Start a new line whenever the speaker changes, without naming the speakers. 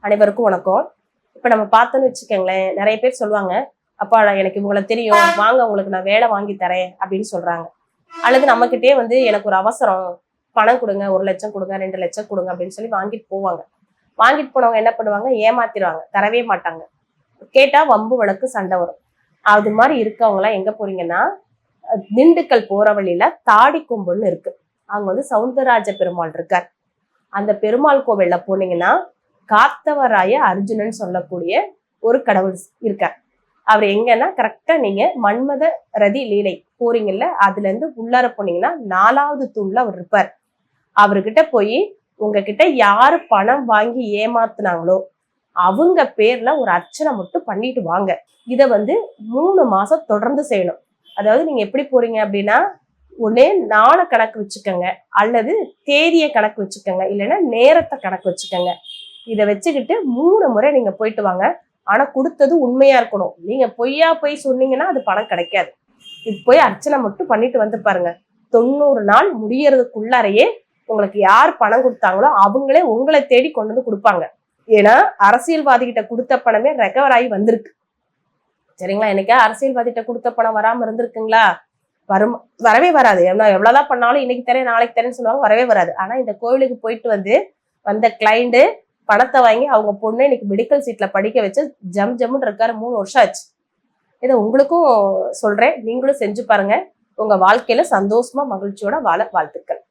அனைவருக்கும் வணக்கம். இப்ப நம்ம பார்த்தோன்னு வச்சுக்கோங்களேன், நிறைய பேர் சொல்லுவாங்க, அப்பா எனக்கு உங்களை தெரியும், வாங்க உங்களுக்கு நான் வேலை வாங்கி தரேன் அப்படின்னு சொல்றாங்க. அல்லது நம்மகிட்டயே வந்து எனக்கு ஒரு அவசரம், பணம் கொடுங்க, 1 லட்சம் கொடுங்க, 2 லட்சம் கொடுங்க அப்படின்னு சொல்லி வாங்கிட்டு போவாங்க. வாங்கிட்டு போனவங்க என்ன பண்ணுவாங்க, ஏமாத்திடுவாங்க, தரவே மாட்டாங்க. கேட்டா வம்பு வழக்கு சண்டை வரும். அது மாதிரி இருக்கவங்க எல்லாம் எங்க போறீங்கன்னா, திண்டுக்கல் போற வழியில தாடி கொம்புன்னு இருக்கு. அங்க வந்து சவுந்தரராஜ பெருமாள் இருக்கார். அந்த பெருமாள் கோவில்ல போனீங்கன்னா காத்தவராய அர்ஜுனன் சொல்லக்கூடிய ஒரு கடவுள் இருக்கார். அவர் எங்கன்னா கரெக்டா நீங்க மன்மத ரதி லீலை போறீங்கல்ல, அதுல இருந்து உள்ளார போனீங்கன்னா 4வது தூண்ல அவர் இருப்பார். அவர்கிட்ட போய் உங்ககிட்ட யாரு பணம் வாங்கி ஏமாத்துனாங்களோ அவங்க பேர்ல ஒரு அர்ச்சனை மட்டும் பண்ணிட்டு வாங்க. இத வந்து 3 மாசம் தொடர்ந்து செய்யணும். அதாவது நீங்க எப்படி போறீங்க அப்படின்னா, ஒண்ணே நாளை கணக்கு வச்சுக்கோங்க, அல்லது தேதிய கணக்கு வச்சுக்கோங்க, இல்லைன்னா நேரத்தை கணக்கு வச்சுக்கோங்க. இதை வச்சுக்கிட்டு 3 முறை நீங்க போயிட்டு வாங்க. ஆனா கொடுத்தது உண்மையா இருக்கணும். நீங்க பொய்யா போய் சொன்னீங்கன்னா அது பணம் கிடைக்காது. இது போய் அர்ச்சனை மட்டும் பண்ணிட்டு வந்து பாருங்க. 90 நாள் முடியறதுக்குள்ளாரையே உங்களுக்கு யார் பணம் கொடுத்தாங்களோ அவங்களே உங்களை தேடி கொண்டு வந்து கொடுப்பாங்க. ஏன்னா அரசியல்வாதி கிட்ட கொடுத்த பணமே ரெக்கவர் ஆகி வந்திருக்கு. சரிங்களா? என்னைக்கா அரசியல்வாதிகிட்ட கொடுத்த பணம் வராம இருந்திருக்குங்களா? வரவே வராது. எவ்வளவுதான் பண்ணாலும் இன்னைக்கு தரேன் நாளைக்கு தரேன்னு சொல்லுவாங்க, வரவே வராது. ஆனா இந்த கோவிலுக்கு போயிட்டு வந்த கிளைண்ட் பணத்தை வாங்கி அவங்க பொண்ணு இன்னைக்கு மெடிக்கல் சீட்ல படிக்க வச்சு ஜம்முன்னு இருக்காரு. 3 வருஷம் ஆச்சு. இதை உங்களுக்கும் சொல்றேன், நீங்களும் செஞ்சு பாருங்க. உங்க வாழ்க்கையில சந்தோஷமா மகிழ்ச்சியோட வாழ வாழ்த்துக்கள்.